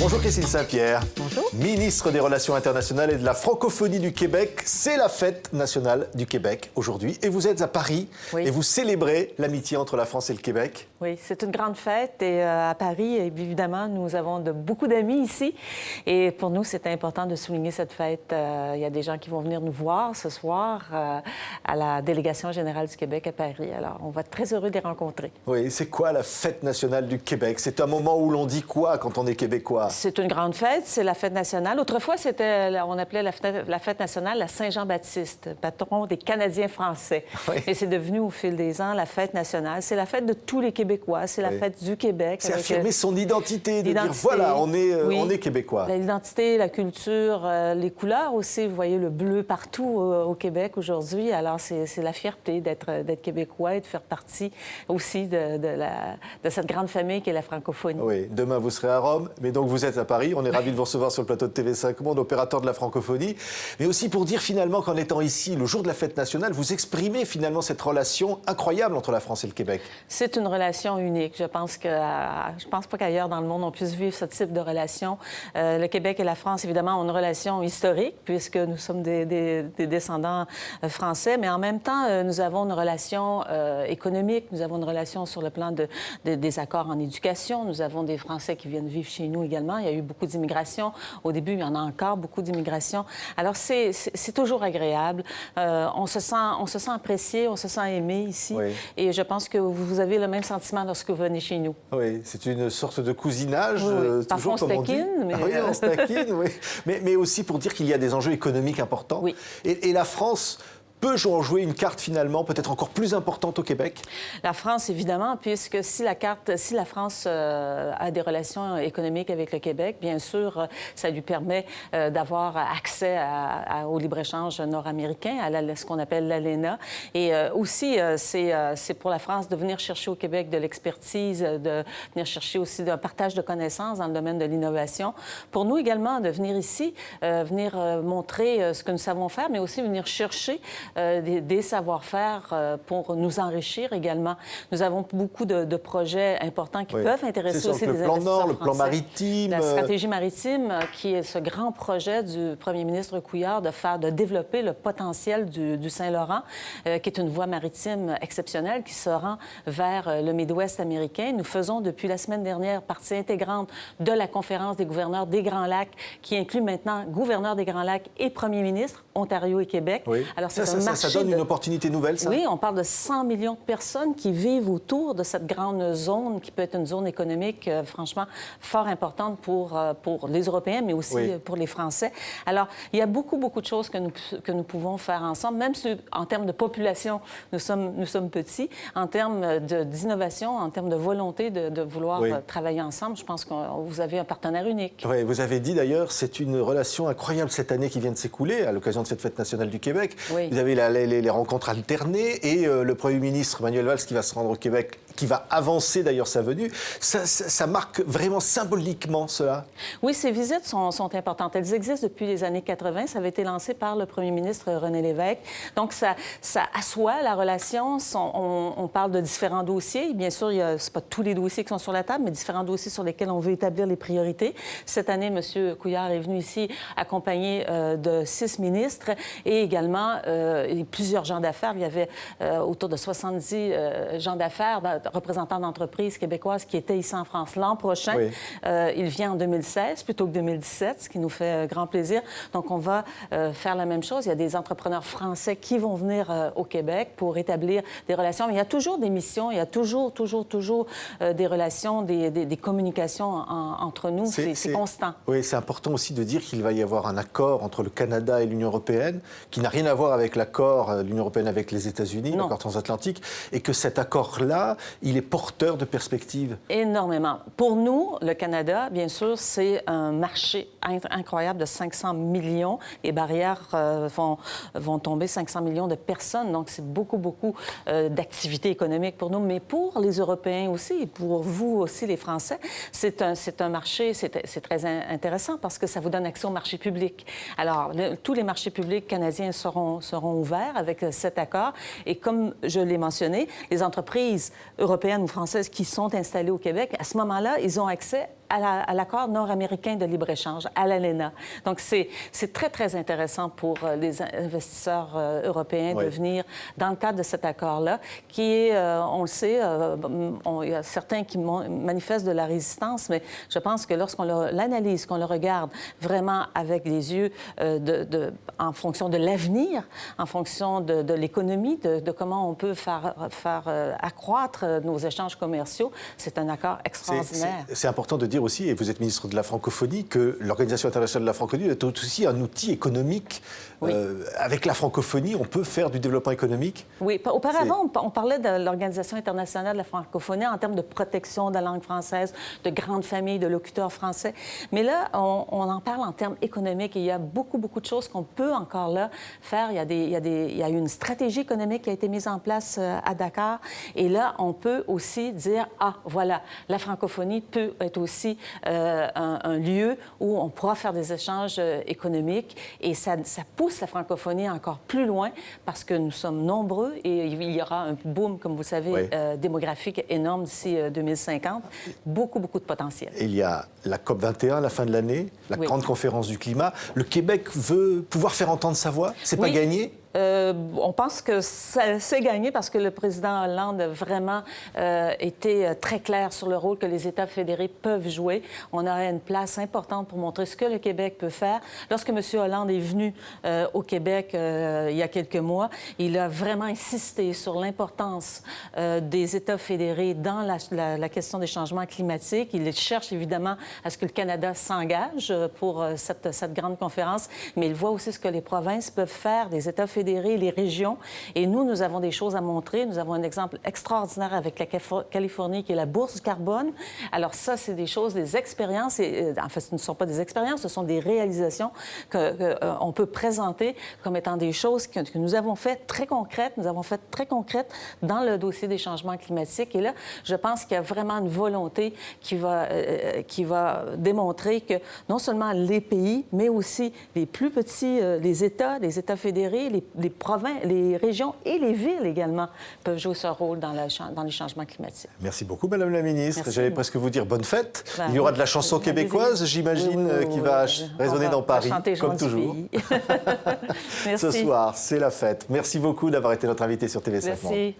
Bonjour Christine Saint-Pierre. Bonjour. Ministre des Relations internationales et de la francophonie du Québec. C'est la fête nationale du Québec aujourd'hui. Et vous êtes à Paris et vous célébrez l'amitié entre la France et le Québec. Oui, c'est une grande fête et à Paris, évidemment, nous avons beaucoup d'amis ici. Et pour nous, c'est important de souligner cette fête. Il y a des gens qui vont venir nous voir ce soir à la délégation générale du Québec à Paris. Alors, on va être très heureux de les rencontrer. Oui, c'est quoi la fête nationale du Québec? C'est un moment où l'on dit quoi quand on est québécois? C'est une grande fête, c'est la fête nationale. Autrefois, on appelait la fête nationale la Saint-Jean-Baptiste, patron des Canadiens français. Oui. Et c'est devenu au fil des ans la fête nationale. C'est la fête de tous les Québécois, c'est la fête du Québec. C'est affirmer son identité, de dire voilà, on est Québécois. L'identité, la culture, les couleurs aussi. Vous voyez le bleu partout au Québec aujourd'hui. Alors, c'est la fierté d'être Québécois et de faire partie aussi de cette grande famille qui est la francophonie. Oui, demain vous serez à Rome, mais donc vous êtes à Paris. On est ravis de vous recevoir sur le plateau de TV5 Monde, opérateur de la francophonie. Mais aussi pour dire finalement qu'en étant ici, le jour de la fête nationale, vous exprimez finalement cette relation incroyable entre la France et le Québec. C'est une relation unique. Je pense pas qu'ailleurs dans le monde on puisse vivre ce type de relation. Le Québec et la France, évidemment, ont une relation historique puisque nous sommes des descendants français, mais en même temps, nous avons une relation économique. Nous avons une relation sur le plan des accords en éducation. Nous avons des Français qui viennent vivre chez nous également. Il y a eu beaucoup d'immigration. Au début, il y en a encore beaucoup d'immigration. Alors, c'est toujours agréable. On se sent apprécié, on se sent aimé ici. Oui. Et je pense que vous avez le même sentiment lorsque vous venez chez nous. Oui, c'est une sorte de cousinage. Oui. Toujours, Parfois, on se taquine, mais... Oui, on se taquine, oui. Mais aussi pour dire qu'il y a des enjeux économiques importants. Oui. Et la France peut jouer une carte finalement peut-être encore plus importante au Québec? La France, évidemment, puisque si la France a des relations économiques avec le Québec, bien sûr, ça lui permet d'avoir accès au libre-échange nord-américain, à ce qu'on appelle l'ALENA. Et aussi, c'est pour la France de venir chercher au Québec de l'expertise, de venir chercher aussi un partage de connaissances dans le domaine de l'innovation. Pour nous également, de venir ici, venir montrer ce que nous savons faire, mais aussi venir chercher des savoir-faire pour nous enrichir également. Nous avons beaucoup de projets importants qui peuvent intéresser aussi des investisseurs français. Le plan Nord, le plan maritime... La stratégie maritime, qui est ce grand projet du premier ministre Couillard de développer le potentiel du Saint-Laurent, qui est une voie maritime exceptionnelle qui se rend vers le Midwest américain. Nous faisons depuis la semaine dernière partie intégrante de la conférence des gouverneurs des Grands Lacs, qui inclut maintenant gouverneurs des Grands Lacs et premier ministre, Ontario et Québec. Oui. Alors, ça donne une opportunité nouvelle, ça? Oui, on parle de 100 millions de personnes qui vivent autour de cette grande zone, qui peut être une zone économique, franchement, fort importante pour les Européens, mais aussi pour les Français. Alors, il y a beaucoup de choses que nous pouvons faire ensemble, même si, en termes de population, nous sommes petits. En termes d'innovation, en termes de volonté de vouloir travailler ensemble, je pense que vous avez un partenaire unique. Oui, vous avez dit d'ailleurs, c'est une relation incroyable cette année qui vient de s'écouler à l'occasion de cette fête nationale du Québec. Oui. Vous avez les rencontres alternées et le Premier ministre Manuel Valls qui va se rendre au Québec, qui va avancer d'ailleurs sa venue. Ça marque vraiment symboliquement cela? Oui, ces visites sont importantes. Elles existent depuis les années 80. Ça avait été lancé par le Premier ministre René Lévesque. Donc, ça assoit la relation. On parle de différents dossiers. Bien sûr, ce n'est pas tous les dossiers qui sont sur la table, mais différents dossiers sur lesquels on veut établir les priorités. Cette année, M. Couillard est venu ici accompagné de 6 ministres et également plusieurs gens d'affaires. Il y avait autour de 70 gens d'affaires, représentants d'entreprises québécoises qui étaient ici en France l'an prochain. Oui. Il vient en 2016 plutôt que 2017, ce qui nous fait grand plaisir. Donc, on va faire la même chose. Il y a des entrepreneurs français qui vont venir au Québec pour établir des relations. Mais il y a toujours des missions, il y a toujours des relations, des communications entre nous. C'est constant. Oui, c'est important aussi de dire qu'il va y avoir un accord entre le Canada et l'Union européenne qui n'a rien à voir avec l'accord de l'Union européenne avec les États-Unis, l'accord transatlantique, et que cet accord-là, il est porteur de perspectives. Énormément. Pour nous, le Canada, bien sûr, c'est un marché incroyable de 500 millions. Les barrières vont tomber, 500 millions de personnes. Donc, c'est beaucoup d'activités économiques pour nous. Mais pour les Européens aussi, et pour vous aussi, les Français, c'est un marché, c'est très intéressant parce que ça vous donne accès au marché public. Alors, tous les marchés publics canadiens seront ouverts avec cet accord. Et comme je l'ai mentionné, les entreprises européennes ou françaises qui sont installées au Québec, à ce moment-là, ils ont accès à l'accord nord-américain de libre-échange, à l'ALENA. Donc, c'est très, très intéressant pour les investisseurs européens de venir dans le cadre de cet accord-là, qui est, on le sait, il y a certains qui manifestent de la résistance, mais je pense que lorsqu'on l'analyse, qu'on le regarde vraiment avec les yeux en fonction de l'avenir, en fonction de l'économie, de comment on peut faire accroître nos échanges commerciaux, c'est un accord extraordinaire. C'est important de dire aussi, et vous êtes ministre de la francophonie, que l'Organisation internationale de la francophonie est aussi un outil économique. Oui. Avec la francophonie, on peut faire du développement économique. Oui, auparavant, on parlait de l'Organisation internationale de la francophonie en termes de protection de la langue française, de grandes familles de locuteurs français. Mais là, on en parle en termes économiques et il y a beaucoup, beaucoup de choses qu'on peut encore là faire. Il y a une stratégie économique qui a été mise en place à Dakar. Et là, on peut aussi dire, ah, voilà, la francophonie peut être aussi un lieu où on pourra faire des échanges économiques. Et ça pousse la francophonie encore plus loin parce que nous sommes nombreux et il y aura un boom, comme vous savez, démographique énorme d'ici 2050. Beaucoup, beaucoup de potentiel. Et il y a la COP21 à la fin de l'année, la grande conférence du climat. Le Québec veut pouvoir faire entendre sa voix. C'est pas gagné? On pense que c'est gagné parce que le président Hollande a vraiment été très clair sur le rôle que les États fédérés peuvent jouer. On aurait une place importante pour montrer ce que le Québec peut faire. Lorsque M. Hollande est venu au Québec il y a quelques mois, il a vraiment insisté sur l'importance des États fédérés dans la question des changements climatiques. Il cherche évidemment à ce que le Canada s'engage pour cette grande conférence, mais il voit aussi ce que les provinces peuvent faire, des États fédérés, les régions. Et nous avons des choses à montrer. Nous avons un exemple extraordinaire avec la Californie, qui est la bourse du carbone. Alors ça, c'est des choses, des expériences. Et, en fait, ce ne sont pas des expériences, ce sont des réalisations qu'on peut présenter comme étant des choses que nous avons faites très concrètes. Nous avons fait très concrètes dans le dossier des changements climatiques. Et là, je pense qu'il y a vraiment une volonté qui va démontrer que non seulement les pays, mais aussi les plus petits, les États fédérés, les provinces, les régions et les villes également peuvent jouer ce rôle dans les changements climatiques. Merci beaucoup, Madame la ministre. Merci. J'allais presque vous dire bonne fête. Il y aura de la chanson québécoise, j'imagine, qui va résonner dans Paris, comme toujours. Merci. Ce soir, c'est la fête. Merci beaucoup d'avoir été notre invité sur TV5 Monde. Merci.